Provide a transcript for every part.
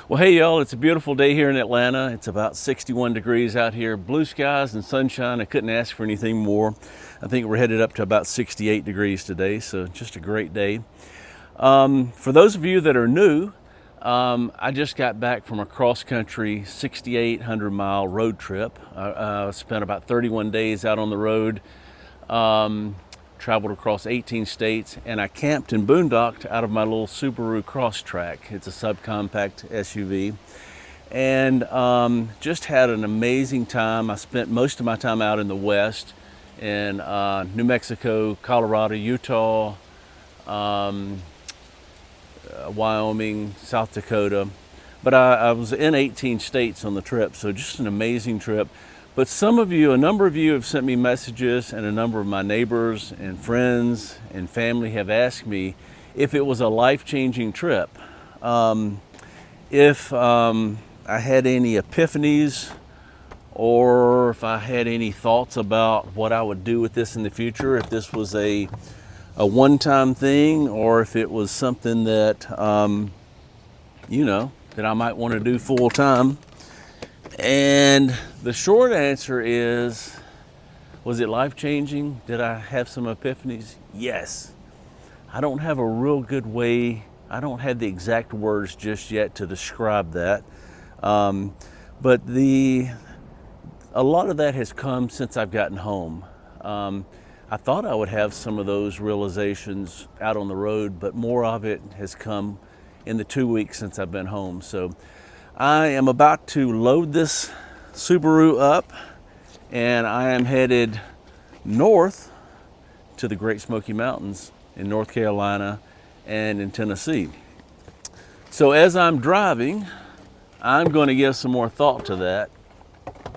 Well, hey y'all, it's a beautiful day here in Atlanta. It's about 61 degrees out here, blue skies and sunshine. I couldn't ask for anything more. I think we're headed up to about 68 degrees today, so just a great day. For those of you that are new, I just got back from a cross-country 6,800 mile road trip. I spent about 31 days out on the road, traveled across 18 states, and I camped and boondocked out of my little Subaru Crosstrek. It's a subcompact SUV, and just had an amazing time. I spent most of my time out in the West, in New Mexico, Colorado, Utah, Wyoming, South Dakota, but I was in 18 states on the trip, so just an amazing trip. But a number of you have sent me messages, and a number of my neighbors and friends and family have asked me if it was a life-changing trip, if I had any epiphanies, or if I had any thoughts about what I would do with this in the future, if this was a one-time thing, or if it was something that, that I might want to do full-time. And the short answer is, was it life-changing? Did I have some epiphanies? Yes. I don't have a real good way, I don't have the exact words just yet to describe that. But a lot of that has come since I've gotten home. I thought I would have some of those realizations out on the road, but more of it has come in the 2 weeks since I've been home. So I am about to load this Subaru up, and I am headed north to the Great Smoky Mountains in North Carolina and in Tennessee. So as I'm driving, I'm going to give some more thought to that,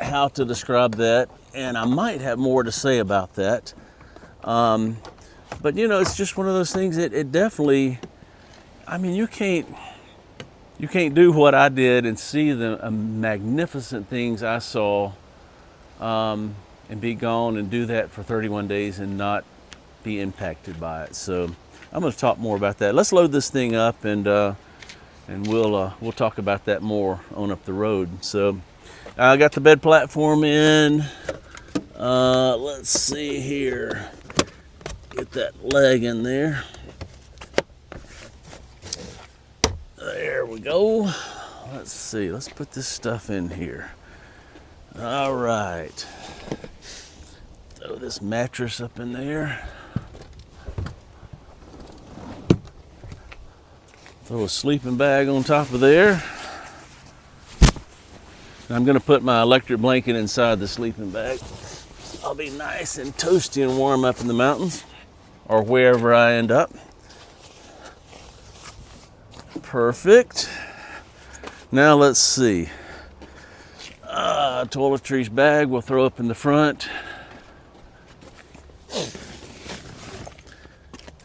how to describe that, and I might have more to say about that. But it's just one of those things that it definitely, you can't do what I did and see the magnificent things I saw, and be gone and do that for 31 days and not be impacted by it. So I'm going to talk more about that. Let's load this thing up, and we'll talk about that more on up the road. So I got the bed platform in. Let's see here. Get that leg in there. There we go. Let's see. Let's put this stuff in here. All right. Throw this mattress up in there. Throw a sleeping bag on top of there. I'm going to put my electric blanket inside the sleeping bag. I'll be nice and toasty and warm up in the mountains, or wherever I end up. Perfect. Now let's see. Toiletries bag we'll throw up in the front.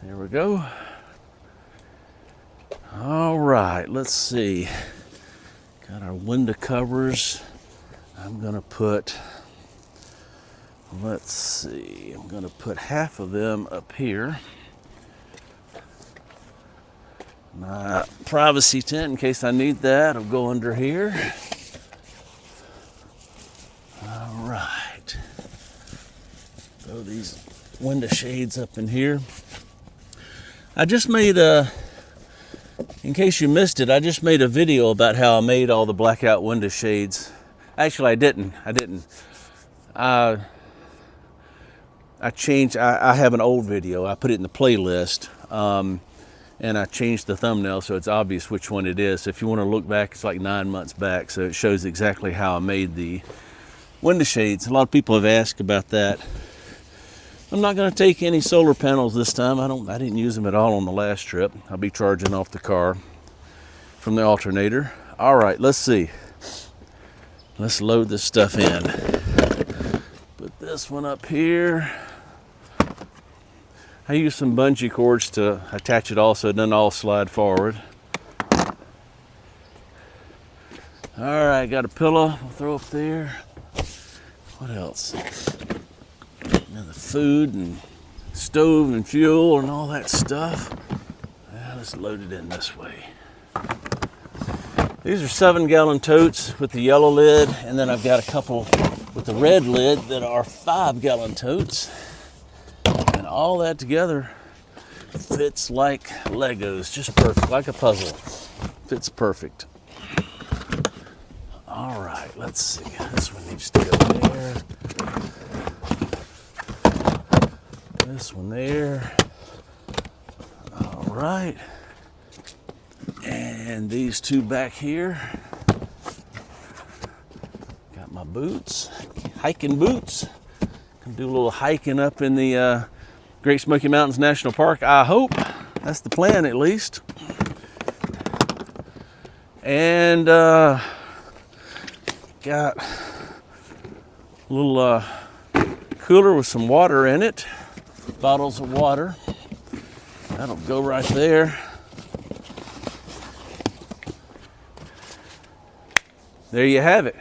There we go. All right, let's see. Got our window covers. I'm gonna put, let's see, I'm gonna put half of them up here. My privacy tent, in case I need that, will go under here. All right. Throw these window shades up in here. I just made in case you missed it, I just made a video about how I made all the blackout window shades. Actually, I didn't. I have an old video. I put it in the playlist. And I changed the thumbnail so it's obvious which one it is. So if you want to look back, it's like 9 months back, so it shows exactly how I made the window shades. A lot of people have asked about that. I'm not going to take any solar panels this time. I didn't use them at all on the last trip. I'll be charging off the car from the alternator. All right, let's see. Let's load this stuff in. Put this one up here. I use some bungee cords to attach it all so it doesn't all slide forward. All right, got a pillow we'll throw up there. What else? Now the food and stove and fuel and all that stuff. Let's load it in this way. These are 7-gallon totes with the yellow lid, and then I've got a couple with the red lid that are 5-gallon totes. And all that together fits like Legos, just perfect, like a puzzle. Fits perfect. All right, let's see. This one needs to go there. This one there. All right. And these two back here. Got my boots, hiking boots. Gonna do a little hiking up in the Great Smoky Mountains National Park, I hope. That's the plan, at least. And got a little cooler with some water in it. Bottles of water. That'll go right there. There you have it.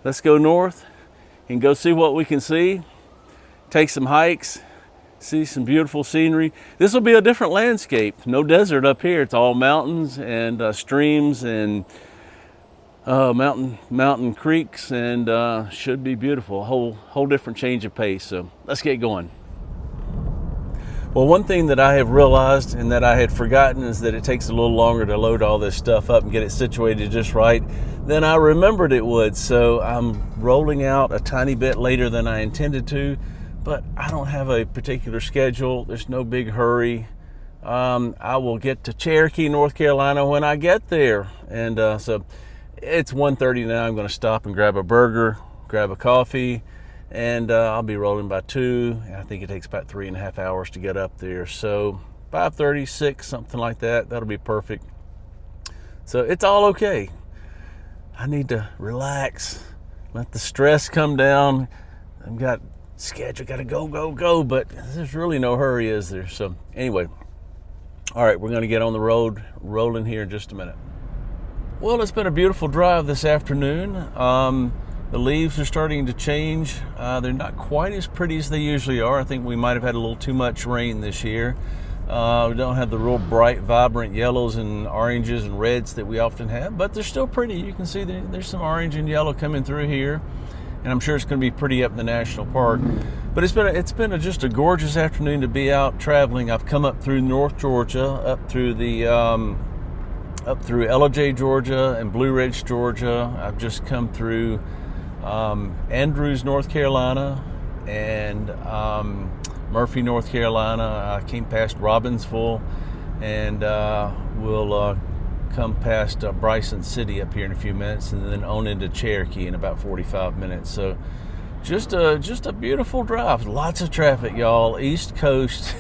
Let's go north and go see what we can see. Take some hikes, see some beautiful scenery. This will be a different landscape. No desert up here. It's all mountains and streams and mountain creeks, and should be beautiful. A whole different change of pace. So let's get going. Well, one thing that I have realized and that I had forgotten is that it takes a little longer to load all this stuff up and get it situated just right than I remembered it would. So I'm rolling out a tiny bit later than I intended to, but I don't have a particular schedule. There's no big hurry. I will get to Cherokee, North Carolina when I get there. And so it's 1:30 now. I'm going to stop and grab a burger, grab a coffee, and I'll be rolling by 2. I think it takes about 3.5 hours to get up there. So 5:30, 6, something like that. That'll be perfect. So it's all okay. I need to relax, let the stress come down. I've got schedule, got to go, but there's really no hurry, is there? So anyway, all right, we're going to get on the road, rolling here in just a minute. Well, it's been a beautiful drive this afternoon. The leaves are starting to change. They're not quite as pretty as they usually are. I think we might have had a little too much rain this year. We don't have the real bright, vibrant yellows and oranges and reds that we often have, but they're still pretty. You can see there's some orange and yellow coming through here, and I'm sure it's going to be pretty up in the national park. But it's been just a gorgeous afternoon to be out traveling. I've come up through North Georgia, up through LJ, Georgia, and Blue Ridge, Georgia. I've just come through Andrews, North Carolina, and Murphy, North Carolina. I came past Robbinsville, and we'll come past Bryson City up here in a few minutes, and then on into Cherokee in about 45 minutes. So just a beautiful drive. Lots of traffic, y'all. East Coast,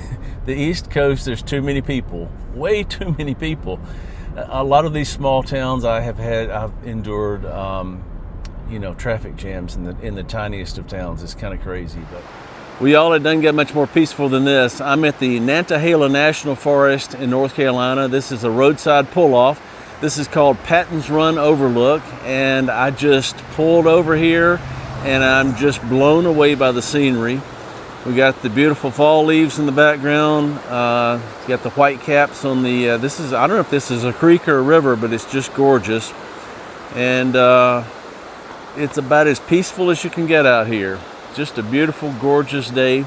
the East Coast, there's too many people, way too many people. A lot of these small towns I've endured traffic jams in the tiniest of towns. It's kind of crazy, but it doesn't get much more peaceful than this. I'm at the Nantahala National Forest in North Carolina. This is a roadside pull-off. This is called Patton's Run Overlook, and I just pulled over here, and I'm just blown away by the scenery. We got the beautiful fall leaves in the background. Got the white caps on the. I don't know if this is a creek or a river, but it's just gorgeous, and it's about as peaceful as you can get out here. Just a beautiful, gorgeous day,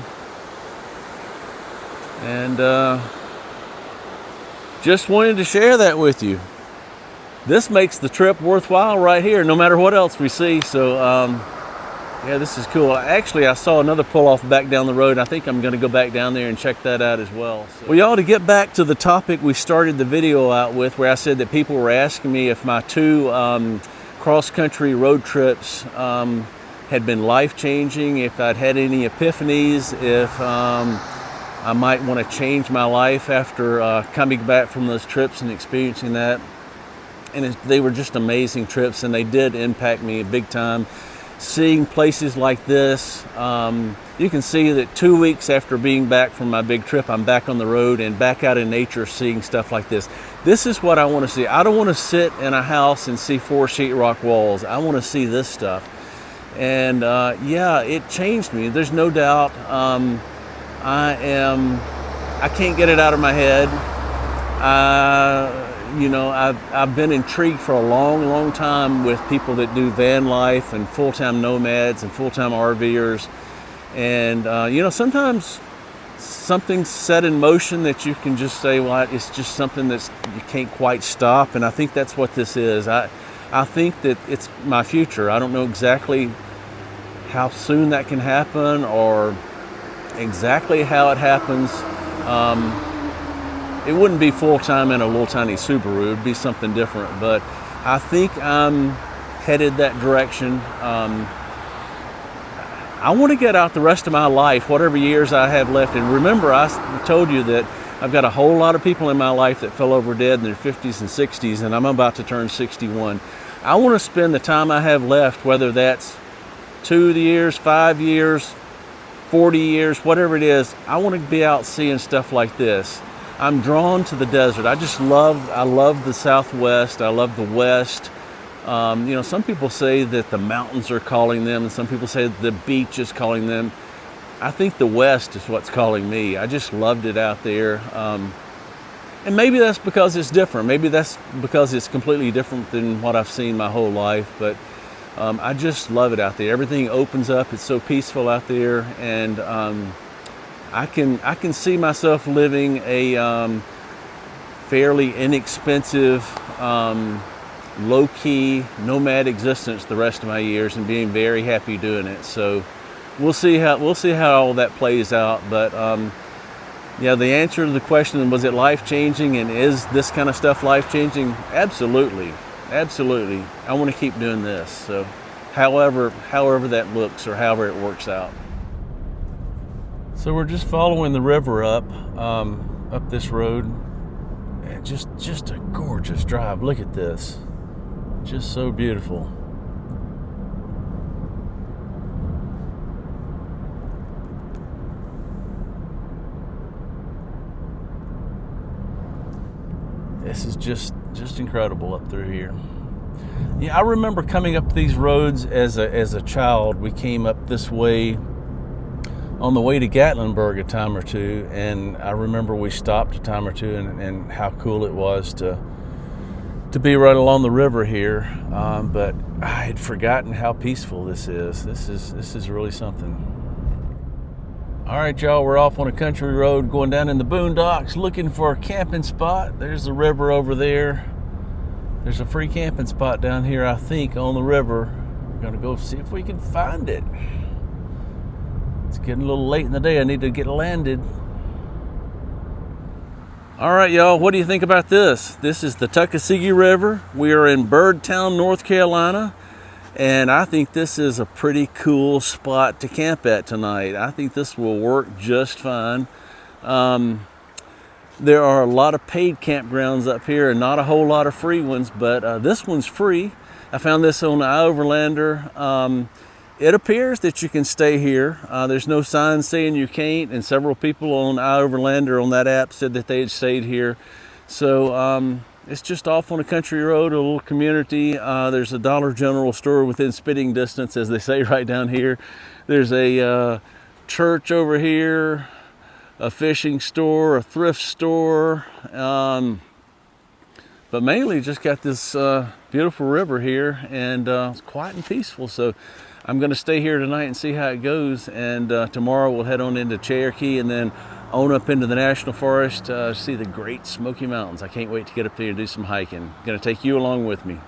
and just wanted to share that with you. This makes the trip worthwhile right here, no matter what else we see. So yeah, this is cool. Actually, I saw another pull-off back down the road. I think I'm going to go back down there and check that out as well. So. Well, y'all, to get back to the topic we started the video out with, where I said that people were asking me if my 2 cross-country road trips had been life-changing, if I'd had any epiphanies, if I might want to change my life after coming back from those trips and experiencing that. And they were just amazing trips, and they did impact me big time. Seeing places like this, you can see that 2 weeks after being back from my big trip, I'm back on the road and back out in nature seeing stuff like this. This is what I want to see. I don't want to sit in a house and see 4 sheetrock walls. I want to see this stuff. And yeah, it changed me. There's no doubt. I can't get it out of my head. you know, I've been intrigued for a long, long time with people that do van life and full-time nomads and full-time RVers. And, you know, sometimes something's set in motion that you can just say, well, it's just something that you can't quite stop. And I think that's what this is. I think that it's my future. I don't know exactly how soon that can happen or exactly how it happens. It wouldn't be full-time in a little tiny Subaru. It'd be something different. But I think I'm headed that direction. I want to get out the rest of my life, whatever years I have left. And remember, I told you that I've got a whole lot of people in my life that fell over dead in their 50s and 60s, and I'm about to turn 61. I want to spend the time I have left, whether that's 2 years, 5 years, 40 years, whatever it is, I want to be out seeing stuff like this. I'm drawn to the desert. I love the Southwest. I love the West. You know, some people say that the mountains are calling them, and some people say the beach is calling them. I think the West is what's calling me. I just loved it out there. And maybe that's because it's different. Maybe that's because it's completely different than what I've seen my whole life. But I just love it out there. Everything opens up. It's so peaceful out there, and I can see myself living a fairly inexpensive, low-key nomad existence the rest of my years, and being very happy doing it. So we'll see how all that plays out. But yeah, the answer to the question, was it life-changing, and is this kind of stuff life-changing? Absolutely. Absolutely. I want to keep doing this. So however that looks, or however it works out. So we're just following the river up this road, and just a gorgeous drive. Look at this. Just so beautiful. This is just incredible up through here. Yeah, I remember coming up these roads as a child. We came up this way on the way to Gatlinburg a time or two, and I remember we stopped a time or two, and how cool it was to be right along the river here. But I had forgotten how peaceful this is. This is really something. All right, y'all, we're off on a country road going down in the boondocks looking for a camping spot. There's the river over there. There's a free camping spot down here, I think, on the river. We're gonna go see if we can find it. It's getting a little late in the day. I need to get landed. All right, y'all, what do you think about this? This is the Tuckasegee River. We are in Birdtown, North Carolina, and I think this is a pretty cool spot to camp at tonight. I think this will work just fine. There are a lot of paid campgrounds up here and not a whole lot of free ones, but this one's free. I found this on the iOverlander. It appears that you can stay here. There's no sign saying you can't, and several people on iOverlander on that app said that they had stayed here. So it's just off on a country road, a little community. There's a Dollar General store within spitting distance, as they say right down here. There's a church over here, a fishing store, a thrift store, but mainly just got this beautiful river here, and it's quiet and peaceful. So I'm going to stay here tonight and see how it goes, and tomorrow we'll head on into Cherokee and then on up into the National Forest to see the great Smoky Mountains. I can't wait to get up there and do some hiking. I'm going to take you along with me.